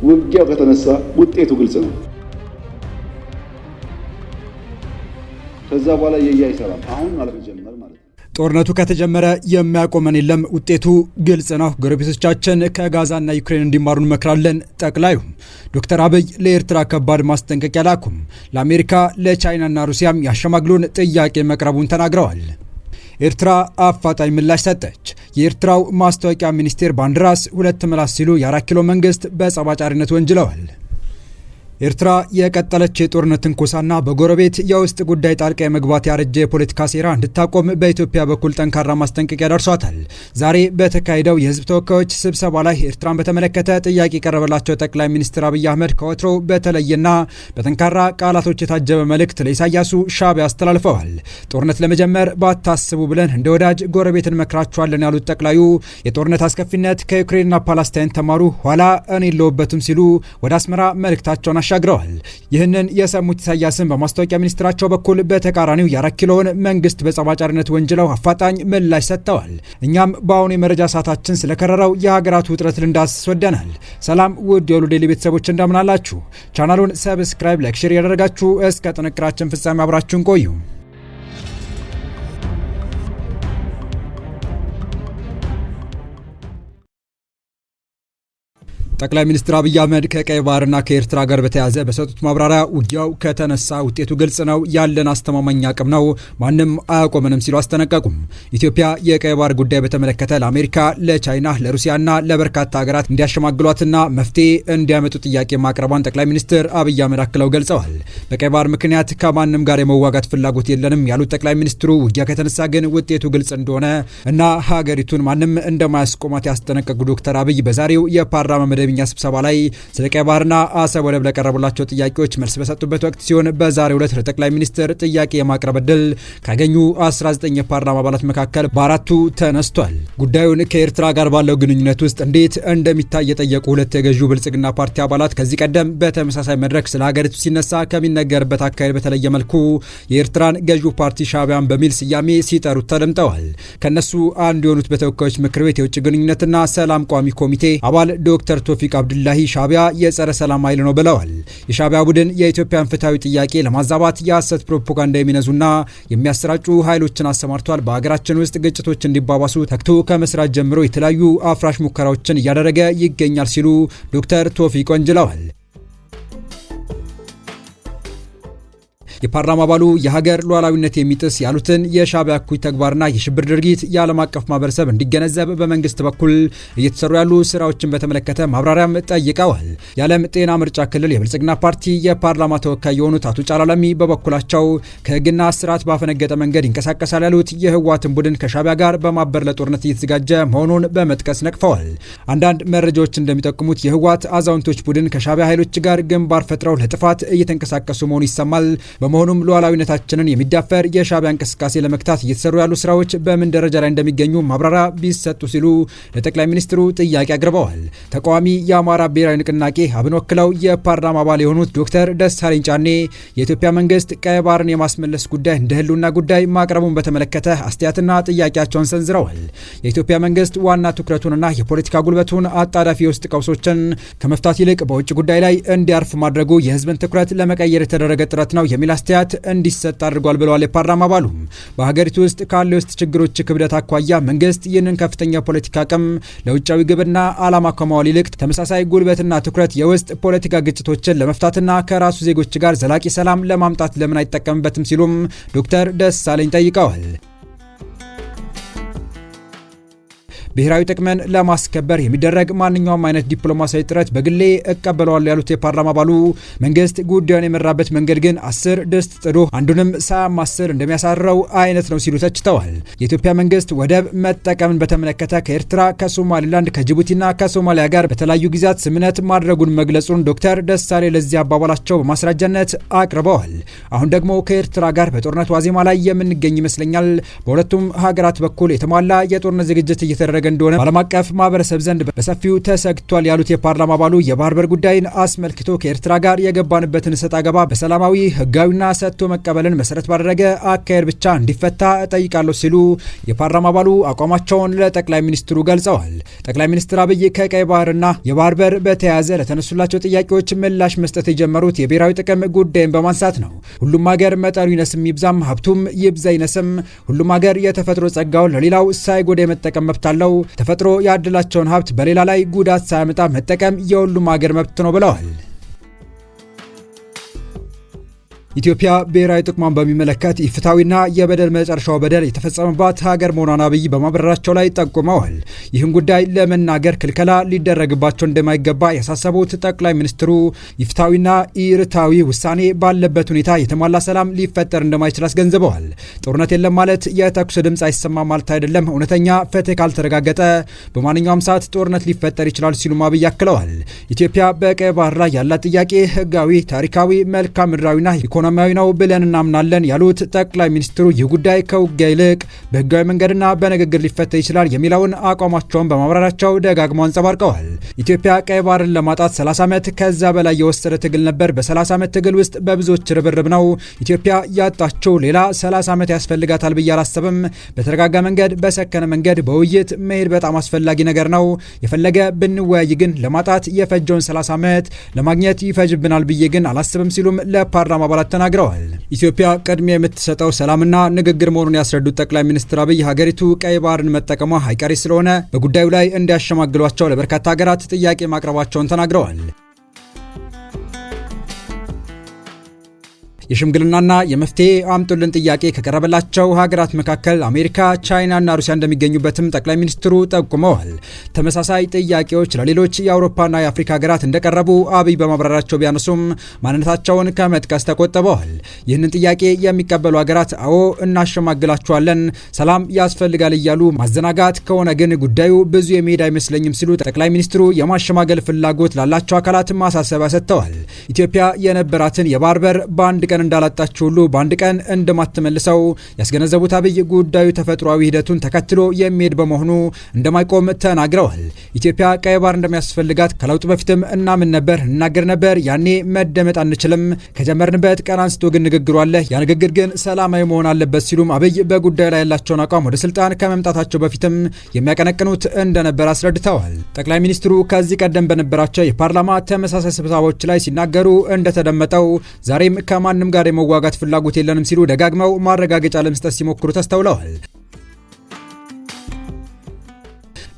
ውጊያው ከተነሳ ውጤቱ ግልጽ ነው። ከዛ በኋላ አይሰራም። አሁን ማለት ጀመር ማለት ነው። ጦርነቱ ከተጀመረ የሚያቆመን የለም። ውጤቱ ግልጽ ነው። ጎረቤቶቻችን ከጋዛና ዩክሬን እንዲማሩ እንመክራለን። ጠቅላዩ ዶክተር አብይ ለኤርትራ ከባድ ማስጠንቀቂያ ላኩም። ለአሜሪካ ለቻይናና ሩሲያም ያሸማግሉን ጥያቄ መቅረቡን ተናግረዋል። ኤርትራ አፋጣኝ ምላሽ ሰጠች። የኤርትራው ማስታወቂያ ሚኒስቴር ባንዲራስ ሁለት ምላስ ሲሉ የ4 ኪሎ መንግስት በጸባጫሪነት ወንጅለዋል። ኤርትራ የቀጠለች የጦርነት ትንኮሳና በጎረቤት የውስጥ ጉዳይ ጣልቃ የመግባት ያረጀ የፖለቲካ ሴራ እንድታቆም በኢትዮጵያ በኩል ጠንካራ ማስጠንቀቂያ ደርሷታል። ዛሬ በተካሄደው የህዝብ ተወካዮች ስብሰባ ላይ ኤርትራን በተመለከተ ጥያቄ የቀረበላቸው ጠቅላይ ሚኒስትር አብይ አህመድ ከወትሮ በተለየና በጠንካራ ቃላቶች የታጀበ መልእክት ለኢሳያሱ ሻዕቢያ አስተላልፈዋል። ጦርነት ለመጀመር ባታስቡ ብለን እንደ ወዳጅ ጎረቤት እንመክራችኋለን ያሉት ጠቅላዩ የጦርነት አስከፊነት ከዩክሬንና ፓለስታይን ተማሩ፣ ኋላ እኔ የለሁበትም ሲሉ ወደ አስመራ መልእክታቸውን አሻግረዋል። ይህንን የሰሙት ኢሳያስን በማስታወቂያ ሚኒስትራቸው በኩል በተቃራኒው የ4 ኪሎን መንግስት በጸባጫሪነት ወንጅለው አፋጣኝ ምላሽ ሰጥተዋል። እኛም በአሁኑ የመረጃ ሰዓታችን ስለከረረው የሀገራቱ ውጥረት ልንዳስስ ወደናል። ሰላም ውድ የሁሉ ዴይሊ ቤተሰቦች እንደምናላችሁ። ቻናሉን ሰብስክራይብ፣ ላይክ፣ ሼር ያደረጋችሁ እስከ ጥንቅራችን ፍጻሜ አብራችሁን ቆዩ። ጠቅላይ ሚኒስትር አብይ አህመድ ከቀይ ባህርና ከኤርትራ ጋር በተያያዘ በሰጡት ማብራሪያ ውጊያው ከተነሳ ውጤቱ ግልጽ ነው፣ ያለን አስተማማኝ አቅም ነው፣ ማንም አያቆመንም ሲሉ አስጠነቀቁም። ኢትዮጵያ የቀይ ባህር ጉዳይ በተመለከተ ለአሜሪካ፣ ለቻይና፣ ለሩሲያና ለበርካታ ሀገራት እንዲያሸማግሏትና መፍትሄ እንዲያመጡ ጥያቄ ማቅረቧን ጠቅላይ ሚኒስትር አብይ አህመድ አክለው ገልጸዋል። በቀይ ባህር ምክንያት ከማንም ጋር የመዋጋት ፍላጎት የለንም ያሉት ጠቅላይ ሚኒስትሩ ውጊያ ከተነሳ ግን ውጤቱ ግልጽ እንደሆነ እና ሀገሪቱን ማንም እንደማያስቆማት ያስጠነቀቁ ዶክተር አብይ በዛሬው የፓርላማ መደበኛ ስብሰባ ላይ ስለ ቀይ ባህርና አሰብ ወደብ ለቀረቡላቸው ጥያቄዎች መልስ በሰጡበት ወቅት ሲሆን በዛሬው ዕለት ለጠቅላይ ሚኒስትር ጥያቄ የማቅረብ ዕድል ካገኙ 19 የፓርላማ አባላት መካከል በአራቱ ተነስቷል። ጉዳዩን ከኤርትራ ጋር ባለው ግንኙነት ውስጥ እንዴት እንደሚታይ የጠየቁ ሁለት የገዢው ብልጽግና ፓርቲ አባላት ከዚህ ቀደም በተመሳሳይ መድረክ ስለ ሀገሪቱ ሲነሳ ከሚነገርበት አካሄድ በተለየ መልኩ የኤርትራን ገዢው ፓርቲ ሻዕቢያን በሚል ስያሜ ሲጠሩት ተደምጠዋል። ከነሱ አንዱ የሆኑት በተወካዮች ምክር ቤት የውጭ ግንኙነትና ሰላም ቋሚ ኮሚቴ አባል ዶክተር ቶፊቅ አብዱላሂ ሻዕቢያ የጸረ ሰላም ኃይል ነው ብለዋል። የሻዕቢያ ቡድን የኢትዮጵያን ፍትሃዊ ጥያቄ ለማዛባት የሐሰት ፕሮፓጋንዳ የሚነዙና የሚያሰራጩ ኃይሎችን አሰማርቷል። በሀገራችን ውስጥ ግጭቶች እንዲባባሱ ተግቶ ከመስራት ጀምሮ የተለያዩ አፍራሽ ሙከራዎችን እያደረገ ይገኛል ሲሉ ዶክተር ቶፊቅ ወንጅለዋል። የፓርላማ አባሉ የሀገር ሉዓላዊነት የሚጥስ ያሉትን የሻዕቢያ እኩይ ተግባርና የሽብር ድርጊት የዓለም አቀፍ ማህበረሰብ እንዲገነዘብ በመንግስት በኩል እየተሰሩ ያሉ ስራዎችን በተመለከተ ማብራሪያም ጠይቀዋል። የዓለም ጤና ምርጫ ክልል የብልጽግና ፓርቲ የፓርላማ ተወካይ የሆኑት አቶ ጫላላሚ በበኩላቸው ከህግና ስርዓት ባፈነገጠ መንገድ ይንቀሳቀሳል ያሉት የህወሓትን ቡድን ከሻዕቢያ ጋር በማበር ለጦርነት እየተዘጋጀ መሆኑን በመጥቀስ ነቅፈዋል። አንዳንድ መረጃዎች እንደሚጠቁሙት የህወሓት አዛውንቶች ቡድን ከሻዕቢያ ኃይሎች ጋር ግንባር ፈጥረው ለጥፋት እየተንቀሳቀሱ መሆኑ ይሰማል። በመሆኑም ሉዓላዊነታችንን የሚዳፈር የሻዕቢያ እንቅስቃሴ ለመክታት እየተሰሩ ያሉ ስራዎች በምን ደረጃ ላይ እንደሚገኙ ማብራሪያ ቢሰጡ ሲሉ ለጠቅላይ ሚኒስትሩ ጥያቄ አቅርበዋል። ተቃዋሚ የአማራ ብሔራዊ ንቅናቄ አብን ወክለው የፓርላማ አባል የሆኑት ዶክተር ደሳለኝ ጫኔ የኢትዮጵያ መንግስት ቀይ ባህርን የማስመለስ ጉዳይ እንደ ህልውና ጉዳይ ማቅረቡን በተመለከተ አስተያየትና ጥያቄያቸውን ሰንዝረዋል። የኢትዮጵያ መንግስት ዋና ትኩረቱንና የፖለቲካ ጉልበቱን አጣዳፊ የውስጥ ቀውሶችን ከመፍታት ይልቅ በውጭ ጉዳይ ላይ እንዲያርፍ ማድረጉ የህዝብን ትኩረት ለመቀየር የተደረገ ጥረት ነው የሚል አስተያየት እንዲሰጥ አድርጓል ብለዋል። የፓርላማ አባሉ በሀገሪቱ ውስጥ ካለው የውስጥ ችግሮች ክብደት አኳያ መንግስት ይህንን ከፍተኛ ፖለቲካ አቅም ለውጫዊ ግብና ዓላማ ከማዋል ይልቅ ተመሳሳይ ጉልበትና ትኩረት የውስጥ ፖለቲካ ግጭቶችን ለመፍታትና ከራሱ ዜጎች ጋር ዘላቂ ሰላም ለማምጣት ለምን አይጠቀምበትም ሲሉም ዶክተር ደሳለኝ ጠይቀዋል። ብሔራዊ ጥቅምን ለማስከበር የሚደረግ ማንኛውም አይነት ዲፕሎማሲያዊ ጥረት በግሌ እቀበለዋለሁ ያሉት የፓርላማ አባሉ መንግስት ጉዳዩን የመራበት መንገድ ግን 10 ድስት ጥዶ አንዱንም ሳያማስል እንደሚያሳርረው አይነት ነው ሲሉ ተችተዋል። የኢትዮጵያ መንግስት ወደብ መጠቀምን በተመለከተ ከኤርትራ፣ ከሶማሊላንድ፣ ከጅቡቲና ከሶማሊያ ጋር በተለያዩ ጊዜያት ስምምነት ማድረጉን መግለጹን ዶክተር ደሳሌ ለዚህ አባባላቸው በማስረጃነት አቅርበዋል። አሁን ደግሞ ከኤርትራ ጋር በጦርነት ዋዜማ ላይ የምንገኝ ይመስለኛል። በሁለቱም ሀገራት በኩል የተሟላ የጦርነት ዝግጅት እየተደረገ እየተደረገ እንደሆነ በዓለም አቀፍ ማህበረሰብ ዘንድ በሰፊው ተሰግቷል ያሉት የፓርላማ አባሉ የባህር በር ጉዳይን አስመልክቶ ከኤርትራ ጋር የገባንበትን እሰጥ አገባ በሰላማዊ ህጋዊና ሰጥቶ መቀበልን መሰረት ባደረገ አካሄድ ብቻ እንዲፈታ እጠይቃለሁ ሲሉ የፓርላማ አባሉ አቋማቸውን ለጠቅላይ ሚኒስትሩ ገልጸዋል። ጠቅላይ ሚኒስትር አብይ ከቀይ ባህርና የባህር በር በተያያዘ ለተነሱላቸው ጥያቄዎች ምላሽ መስጠት የጀመሩት የብሔራዊ ጥቅም ጉዳይን በማንሳት ነው። ሁሉም ሀገር መጠኑ ይነስም ይብዛም ሀብቱም ይብዛ ይነስም ሁሉም ሀገር የተፈጥሮ ጸጋውን ለሌላው ሳይጎዳ የመጠቀም መብት አለው። ተፈጥሮ ያደላቸውን ሀብት በሌላ ላይ ጉዳት ሳያመጣ መጠቀም የሁሉም ሀገር መብት ነው ብለዋል። ኢትዮጵያ ብሔራዊ ጥቅሟን በሚመለከት ኢፍትሐዊና የበደል መጨረሻው በደል የተፈጸመባት ሀገር መሆኗን አብይ በማብራራቸው ላይ ጠቁመዋል። ይህን ጉዳይ ለመናገር ክልከላ ሊደረግባቸው እንደማይገባ ያሳሰቡት ጠቅላይ ሚኒስትሩ ኢፍትሐዊና ኢርታዊ ውሳኔ ባለበት ሁኔታ የተሟላ ሰላም ሊፈጠር እንደማይችል አስገንዝበዋል። ጦርነት የለም ማለት የተኩስ ድምፅ አይሰማ ማለት አይደለም። እውነተኛ ፍትህ ካልተረጋገጠ በማንኛውም ሰዓት ጦርነት ሊፈጠር ይችላል ሲሉም አብይ አክለዋል። ኢትዮጵያ በቀይ ባህር ላይ ያላት ጥያቄ ህጋዊ፣ ታሪካዊ፣ መልክዓ ምድራዊና ኢኮኖሚያዊ ነው ብለን እናምናለን ያሉት ጠቅላይ ሚኒስትሩ ይህ ጉዳይ ከውጊያ ይልቅ በህጋዊ መንገድና በንግግር ሊፈታ ይችላል የሚለውን አቋማቸውን በማብራራቸው ደጋግመው አንጸባርቀዋል። ኢትዮጵያ ቀይ ባህርን ለማጣት 30 ዓመት ከዛ በላይ የወሰደ ትግል ነበር። በ30 ዓመት ትግል ውስጥ በብዙዎች ርብርብ ነው ኢትዮጵያ ያጣችው። ሌላ 30 ዓመት ያስፈልጋታል ብዬ አላስብም። በተረጋጋ መንገድ፣ በሰከነ መንገድ በውይይት መሄድ በጣም አስፈላጊ ነገር ነው። የፈለገ ብንወያይ ግን ለማጣት የፈጀውን 30 ዓመት ለማግኘት ይፈጅብናል ብዬ ግን አላስብም ሲሉም ለፓርላማ አባላት ተናግረዋል። ኢትዮጵያ ቅድሚያ የምትሰጠው ሰላምና ንግግር መሆኑን ያስረዱት ጠቅላይ ሚኒስትር አብይ ሀገሪቱ ቀይ ባህርን መጠቀሟ አይቀሬ ስለሆነ በጉዳዩ ላይ እንዲያሸማግሏቸው ለበርካታ ሀገራት ጥያቄ ማቅረባቸውን ተናግረዋል። የሽምግልናና የመፍትሄ አምጡልን ጥያቄ ከቀረበላቸው ሀገራት መካከል አሜሪካ፣ ቻይናና ሩሲያ እንደሚገኙበትም ጠቅላይ ሚኒስትሩ ጠቁመዋል። ተመሳሳይ ጥያቄዎች ለሌሎች የአውሮፓና የአፍሪካ ሀገራት እንደቀረቡ አብይ በማብራራቸው ቢያነሱም ማንነታቸውን ከመጥቀስ ተቆጥበዋል። ይህንን ጥያቄ የሚቀበሉ ሀገራት አዎ እናሸማግላቸዋለን፣ ሰላም ያስፈልጋል እያሉ ማዘናጋት ከሆነ ግን ጉዳዩ ብዙ የሚሄድ አይመስለኝም ሲሉ ጠቅላይ ሚኒስትሩ የማሸማገል ፍላጎት ላላቸው አካላት ማሳሰቢያ ሰጥተዋል። ኢትዮጵያ የነበራትን የባህር በር በአንድ ቀን እንዳላጣችው ሁሉ በአንድ ቀን እንደማትመልሰው ያስገነዘቡት አብይ ጉዳዩ ተፈጥሯዊ ሂደቱን ተከትሎ የሚሄድ በመሆኑ እንደማይቆም ተናግረዋል። ኢትዮጵያ ቀይ ባህር እንደሚያስፈልጋት ከለውጡ በፊትም እናምን ነበር፣ እናገር ነበር። ያኔ መደመጥ አንችልም። ከጀመርንበት ቀን አንስቶ ግን ንግግሩ አለ። ያ ንግግር ግን ሰላማዊ መሆን አለበት ሲሉም አብይ በጉዳዩ ላይ ያላቸውን አቋም ወደ ስልጣን ከመምጣታቸው በፊትም የሚያቀነቅኑት እንደነበር አስረድተዋል። ጠቅላይ ሚኒስትሩ ከዚህ ቀደም በነበራቸው የፓርላማ ተመሳሳይ ስብሰባዎች ላይ ሲናገሩ እንደተደመጠው ዛሬም ከማንም ጋር የመዋጋት ፍላጎት የለንም ሲሉ ደጋግመው ማረጋገጫ ለመስጠት ሲሞክሩ ተስተውለዋል።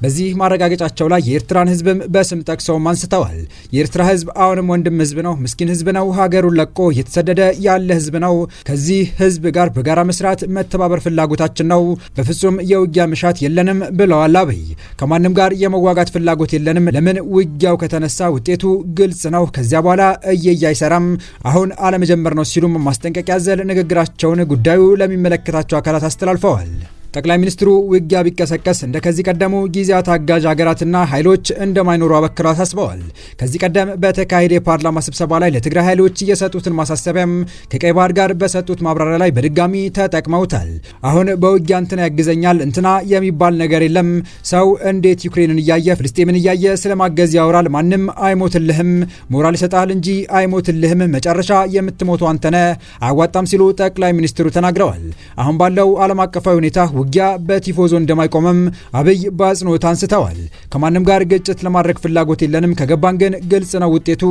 በዚህ ማረጋገጫቸው ላይ የኤርትራን ህዝብም በስም ጠቅሰውም አንስተዋል። የኤርትራ ህዝብ አሁንም ወንድም ህዝብ ነው፣ ምስኪን ህዝብ ነው፣ ሀገሩን ለቆ እየተሰደደ ያለ ህዝብ ነው። ከዚህ ህዝብ ጋር በጋራ መስራት መተባበር ፍላጎታችን ነው። በፍጹም የውጊያ ምሻት የለንም ብለዋል አብይ። ከማንም ጋር የመዋጋት ፍላጎት የለንም። ለምን ውጊያው ከተነሳ ውጤቱ ግልጽ ነው። ከዚያ በኋላ እየየ አይሰራም። አሁን አለመጀመር ነው ሲሉም ማስጠንቀቂያ ያዘለ ንግግራቸውን ጉዳዩ ለሚመለከታቸው አካላት አስተላልፈዋል። ጠቅላይ ሚኒስትሩ ውጊያ ቢቀሰቀስ እንደ ከዚህ ቀደሙ ጊዜያት አጋዥ ሀገራትና ኃይሎች እንደማይኖሩ አበክረው አሳስበዋል። ከዚህ ቀደም በተካሄደ የፓርላማ ስብሰባ ላይ ለትግራይ ኃይሎች የሰጡትን ማሳሰቢያም ከቀይ ባህር ጋር በሰጡት ማብራሪያ ላይ በድጋሚ ተጠቅመውታል። አሁን በውጊያ እንትና ያግዘኛል እንትና የሚባል ነገር የለም። ሰው እንዴት ዩክሬንን እያየ ፍልስጤምን እያየ ስለማገዝ ያወራል? ማንም አይሞትልህም፣ ሞራል ይሰጣል እንጂ አይሞትልህም። መጨረሻ የምትሞተው አንተነ። አያዋጣም ሲሉ ጠቅላይ ሚኒስትሩ ተናግረዋል። አሁን ባለው ዓለም አቀፋዊ ሁኔታ ውጊያ በቲፎዞ እንደማይቆምም አብይ በአጽንኦት አንስተዋል። ከማንም ጋር ግጭት ለማድረግ ፍላጎት የለንም። ከገባን ግን ግልጽ ነው ውጤቱ።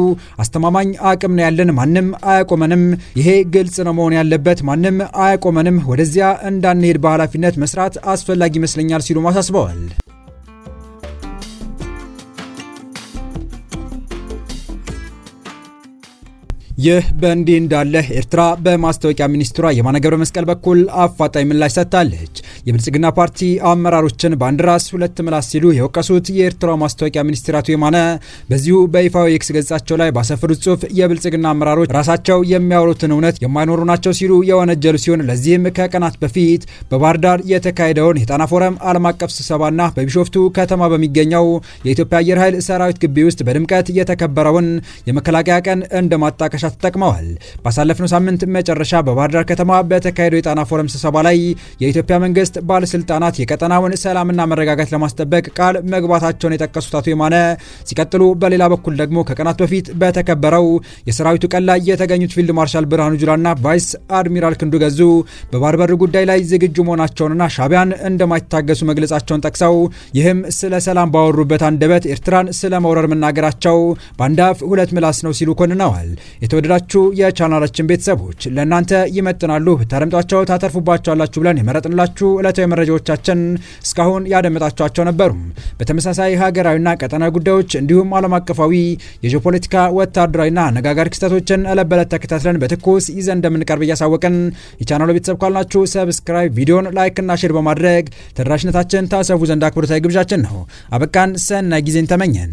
አስተማማኝ አቅም ነው ያለን። ማንም አያቆመንም። ይሄ ግልጽ ነው መሆን ያለበት። ማንም አያቆመንም። ወደዚያ እንዳንሄድ በኃላፊነት መስራት አስፈላጊ ይመስለኛል ሲሉ አሳስበዋል። ይህ በእንዲህ እንዳለ ኤርትራ በማስታወቂያ ሚኒስትሯ የማነ ገብረ መስቀል በኩል አፋጣኝ ምላሽ ሰጥታለች። የብልጽግና ፓርቲ አመራሮችን በአንድ ራስ ሁለት ምላስ ሲሉ የወቀሱት የኤርትራ ማስታወቂያ ሚኒስትር አቶ የማነ በዚሁ በይፋዊ ኤክስ ገጻቸው ላይ ባሰፈሩት ጽሑፍ የብልጽግና አመራሮች ራሳቸው የሚያወሩትን እውነት የማይኖሩ ናቸው ሲሉ የወነጀሉ ሲሆን ለዚህም ከቀናት በፊት በባህር ዳር የተካሄደውን የጣና ፎረም ዓለም አቀፍ ስብሰባና በቢሾፍቱ ከተማ በሚገኘው የኢትዮጵያ አየር ኃይል ሰራዊት ግቢ ውስጥ በድምቀት የተከበረውን የመከላከያ ቀን እንደ ማጣቀሻ ተጠቅመዋል። ባሳለፍነው ሳምንት መጨረሻ በባህር ዳር ከተማ በተካሄደው የጣና ፎረም ስብሰባ ላይ የኢትዮጵያ መንግስት ባለስልጣናት የቀጠናውን ሰላምና መረጋጋት ለማስጠበቅ ቃል መግባታቸውን የጠቀሱት አቶ የማነ ሲቀጥሉ፣ በሌላ በኩል ደግሞ ከቀናት በፊት በተከበረው የሰራዊቱ ቀን ላይ የተገኙት ፊልድ ማርሻል ብርሃኑ ጁላና ቫይስ አድሚራል ክንዱ ገዙ በባህር በር ጉዳይ ላይ ዝግጁ መሆናቸውንና ሻዕቢያን እንደማይታገሱ መግለጻቸውን ጠቅሰው ይህም ስለ ሰላም ባወሩበት አንደበት ኤርትራን ስለ መውረር መናገራቸው በአንድ አፍ ሁለት ምላስ ነው ሲሉ ኮንነዋል። የተወደዳችሁ የቻናላችን ቤተሰቦች ለእናንተ ይመጥናሉ ብታደምጧቸው ታተርፉባቸዋላችሁ ብለን የመረጥንላችሁ ዕለታዊ መረጃዎቻችን እስካሁን ያደመጣችኋቸው ነበሩ። በተመሳሳይ ሀገራዊና ቀጠናዊ ጉዳዮች እንዲሁም ዓለም አቀፋዊ የጂኦፖለቲካ ወታደራዊና አነጋጋሪ ክስተቶችን ዕለት በዕለት ተከታትለን በትኩስ ይዘን እንደምንቀርብ እያሳወቅን የቻናሉ ቤተሰብ ካልናችሁ ሰብስክራይብ፣ ቪዲዮን ላይክ እና ሼር በማድረግ ተደራሽነታችን ታሰፉ ዘንድ አክብሮታዊ ግብዣችን ነው። አበቃን። ሰናይ ጊዜን ተመኘን።